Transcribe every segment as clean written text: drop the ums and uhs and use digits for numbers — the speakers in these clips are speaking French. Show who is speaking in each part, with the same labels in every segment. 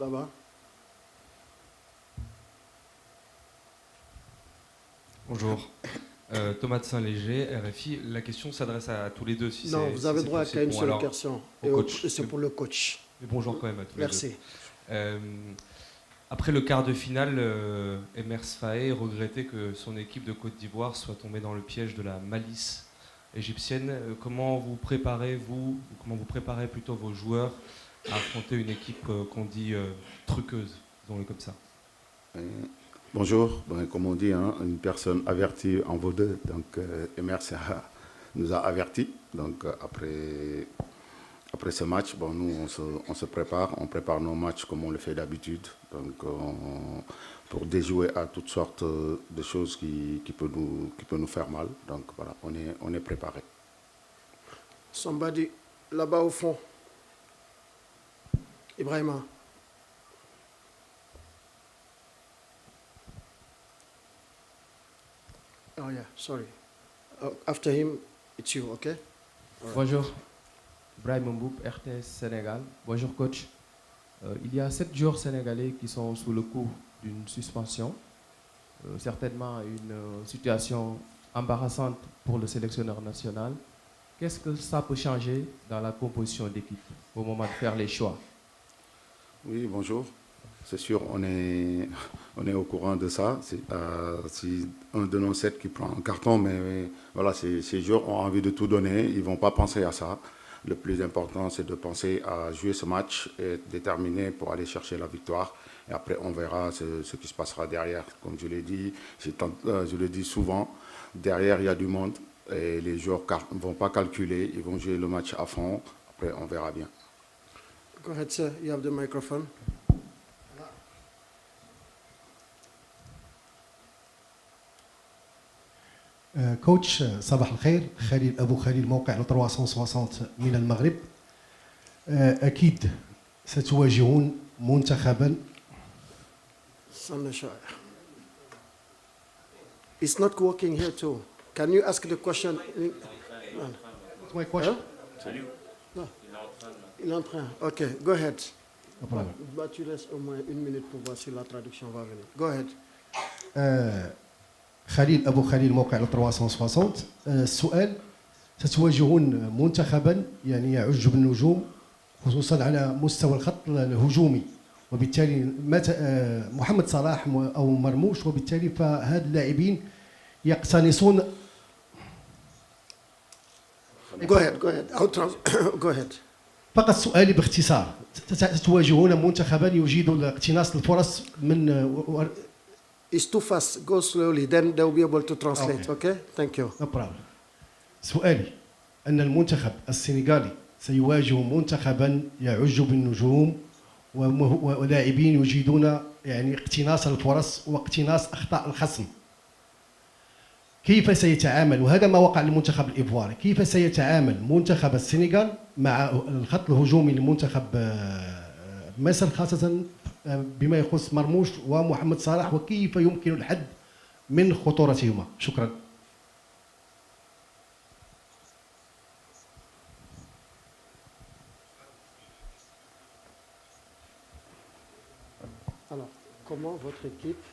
Speaker 1: là-bas.
Speaker 2: Bonjour. Thomas de Saint-Léger, RFI. La question s'adresse à tous les deux. Si
Speaker 1: non, vous avez droit qu'à une seule question.
Speaker 2: Et
Speaker 1: c'est pour le coach.
Speaker 2: Mais bonjour quand même à tous les deux.
Speaker 1: Merci.
Speaker 2: Après le quart de finale, Emers Faé regrettait que son équipe de Côte d'Ivoire soit tombée dans le piège de la malice égyptienne. Comment vous préparez plutôt vos joueurs à affronter une équipe qu'on dit truqueuse, disons-le comme ça?
Speaker 3: Bonjour, comme on dit, hein, une personne avertie en vaut deux. Donc Emers nous a avertis. Donc après ce match, nous on se prépare, on prépare nos matchs comme on le fait d'habitude. Donc pour déjouer à toutes sortes de choses qui peuvent nous faire mal. Donc voilà, on est préparé.
Speaker 1: Somebody là-bas au fond. Ibrahima. Oh yeah, sorry. After him, it's you, okay?
Speaker 4: Right. Bonjour, Ibrahim Mboub, RTS Sénégal. Bonjour coach. Il y a 7 joueurs sénégalais qui sont sous le coup d'une suspension. Certainement une situation embarrassante pour le sélectionneur national. Qu'est-ce que ça peut changer dans la composition d'équipe au moment de faire les choix?
Speaker 3: Oui, bonjour. C'est sûr, on est au courant de ça. C'est un de nos 7 qui prend un carton, mais voilà, ces joueurs ont envie de tout donner. Ils ne vont pas penser à ça. Le plus important, c'est de penser à jouer ce match et être déterminé pour aller chercher la victoire. Et après, on verra ce qui se passera derrière. Comme je l'ai dit, je le dis souvent, derrière, il y a du monde. Et les joueurs ne vont pas calculer, ils vont jouer le match à fond. Après, on verra bien.
Speaker 1: Go ahead, sir. You have the microphone.
Speaker 5: كوتش صباح الخير. خليل أبو خليل موقع 360 من المغرب. أكيد ستواجهون منتخبا.
Speaker 1: It's not working here too. Can you ask the question?
Speaker 5: My question?
Speaker 1: Non. Il est en train. Ok, go ahead. Bah, tu laisses au moins 1 minute pour voir si la traduction va venir. Go ahead.
Speaker 5: خليل أبو خليل موقع 360. السؤال: ستواجهون منتخبا يعني يعج بالنجوم خصوصا على مستوى الخط الهجومي، وبالتالي محمد صلاح أو مرموش، وبالتالي فهاد اللاعبين يقتنصون.
Speaker 1: Go ahead. Go ahead.
Speaker 5: فقط سؤالي باختصار: ستواجهون منتخبا يجيد اقتناص الفرص من.
Speaker 1: It's too fast. Go slowly. Then they'll be able to translate. Okay? Thank you.
Speaker 5: No problem. سؤالي أن المنتخب السنغالي سيواجه منتخبا يعج بالنجوم ولاعبين يجيدون يعني اقتناص الفرص واقتناص أخطاء الخصم. كيف سيتعامل، وهذا ما وقع للمنتخب الإيفواري، كيف سيتعامل منتخب السنغال مع الخط الهجومي لمنتخب مصر خاصة بما يخص مرموش ومحمد صلاح، وكيف يمكن الحد من خطورتهما؟ شكرا.
Speaker 1: Alors, comment votre équipe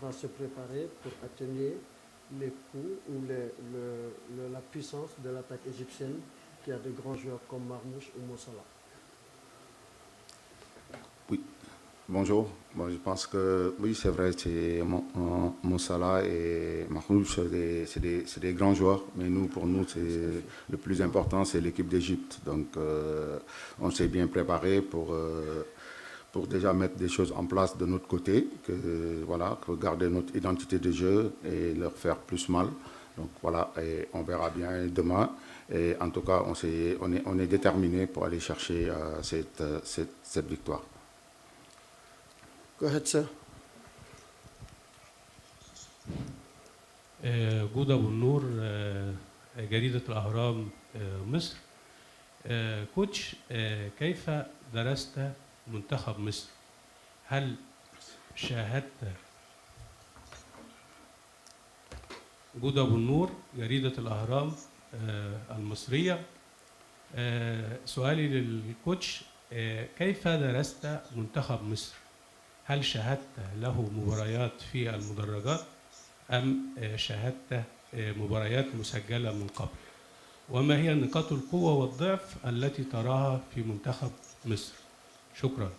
Speaker 1: va se préparer pour atténuer les coups ou la puissance de l'attaque égyptienne qui a de grands joueurs comme Marmouche ou Mo Salah?
Speaker 3: Oui, bonjour. Bon, je pense que oui, c'est vrai, Mo Salah et Marmouche, c'est des grands joueurs, mais pour nous, le plus important, c'est l'équipe d'Égypte. Donc, on s'est bien préparé pour déjà mettre des choses en place de notre côté, que garder notre identité de jeu et leur faire plus mal. Donc voilà, et on verra bien demain. Et en tout cas, on est déterminé pour aller chercher cette victoire.
Speaker 1: Go ahead, sir.
Speaker 6: جودة أبو النور، جريدة الأهرام مصر. كوتش، كيف درست منتخب مصر؟ هل شاهدت؟ جودة أبو النور، جريدة الأهرام المصرية. سؤالي للكوتش: كيف درست منتخب مصر؟ هل شاهدت له مباريات في المدرجات أم شاهدت مباريات مسجلة من قبل؟ وما هي نقاط القوة والضعف التي تراها في منتخب مصر؟ شكرا.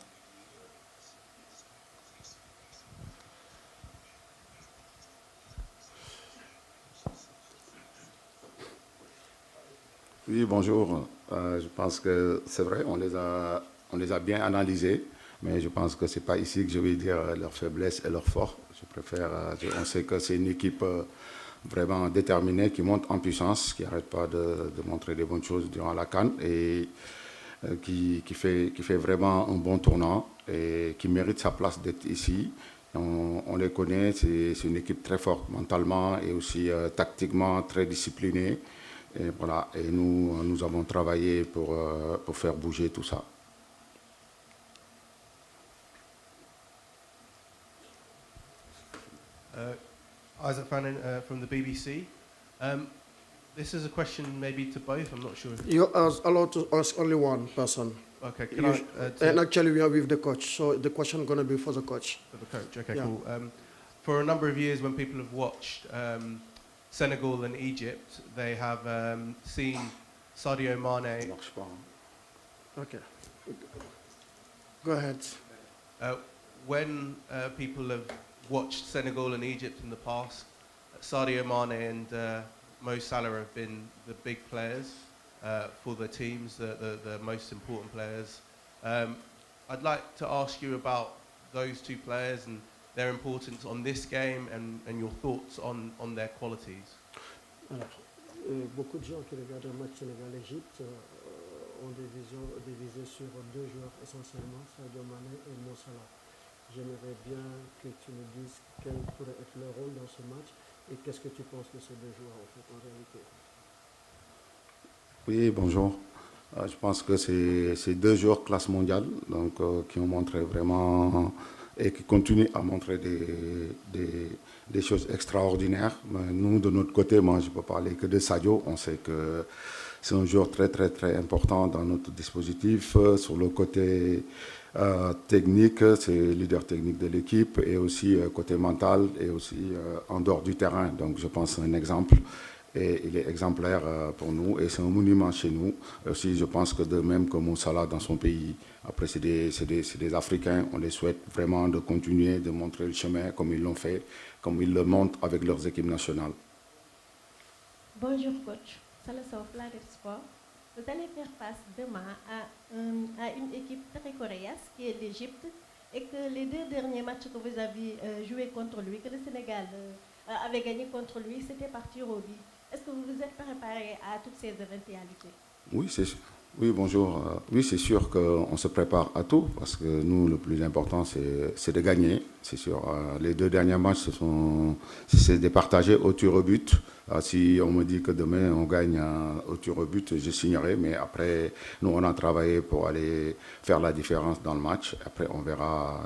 Speaker 3: Oui, bonjour. Je pense que c'est vrai, on les a bien analysés, mais je pense que ce n'est pas ici que je vais dire leurs faiblesses et leurs forces. Je préfère, on sait que c'est une équipe vraiment déterminée qui monte en puissance, qui n'arrête pas de montrer des bonnes choses durant la CAN et qui fait vraiment un bon tournant et qui mérite sa place d'être ici. On les connaît, c'est une équipe très forte mentalement et aussi tactiquement très disciplinée. Et voilà, et nous avons travaillé pour faire bouger tout ça.
Speaker 7: Isaac Fannin from the BBC. This is a question maybe to both, I'm not sure.
Speaker 1: You're allowed to ask only one person.
Speaker 7: Okay,
Speaker 1: And actually we are with the coach, so the question is going to be for the coach.
Speaker 7: For the coach, okay,
Speaker 1: Yeah.
Speaker 7: cool. For a number of years when people have watched Senegal and Egypt, they have seen Sadio Mane.
Speaker 1: Okay. Go ahead.
Speaker 7: When people have watched Senegal and Egypt in the past, Sadio Mane and Mo Salah have been the big players for the teams, the most important players. I'd like to ask you about those two players and their importance on this game and your thoughts on their qualities.
Speaker 1: Alors, beaucoup de gens qui regardent le match Sénégal-Égypte ont des visées sur deux joueurs essentiellement, Sadio Mané et Mo Salah. J'aimerais bien que tu me dises quel pourrait être leur rôle dans ce match et qu'est-ce que tu penses de ces deux joueurs en fait en réalité.
Speaker 3: Oui, bonjour. Je pense que c'est deux joueurs classe mondiale donc, qui ont montré vraiment et qui continuent à montrer des choses extraordinaires. Mais nous, de notre côté, moi, je ne peux parler que de Sadio. On sait que c'est un joueur très, très, très important dans notre dispositif. Sur le côté technique, c'est le leader technique de l'équipe et aussi côté mental et aussi en dehors du terrain. Donc, je pense que c'est un exemple. Et il est exemplaire pour nous et c'est un monument chez nous. Aussi, je pense que de même que Mo Salah dans son pays, après c'est des Africains, on les souhaite vraiment de continuer de montrer le chemin comme ils l'ont fait, comme ils le montrent avec leurs équipes nationales.
Speaker 8: Bonjour coach, Salah Sow, Planet Sport. Vous allez faire face demain à une équipe très coriace qui est l'Égypte et que les deux derniers matchs que vous avez joués contre lui, que le Sénégal avait gagné contre lui, c'était par tir au but. Est-ce que vous vous êtes préparé à toutes ces éventualités?
Speaker 3: Oui, bonjour. Oui, c'est sûr qu'on se prépare à tout parce que nous, le plus important, c'est de gagner. C'est sûr. Les deux derniers matchs, c'est départagé au tir au but. Si on me dit que demain, on gagne au tir au but, je signerai. Mais après, nous, on a travaillé pour aller faire la différence dans le match. Après, on verra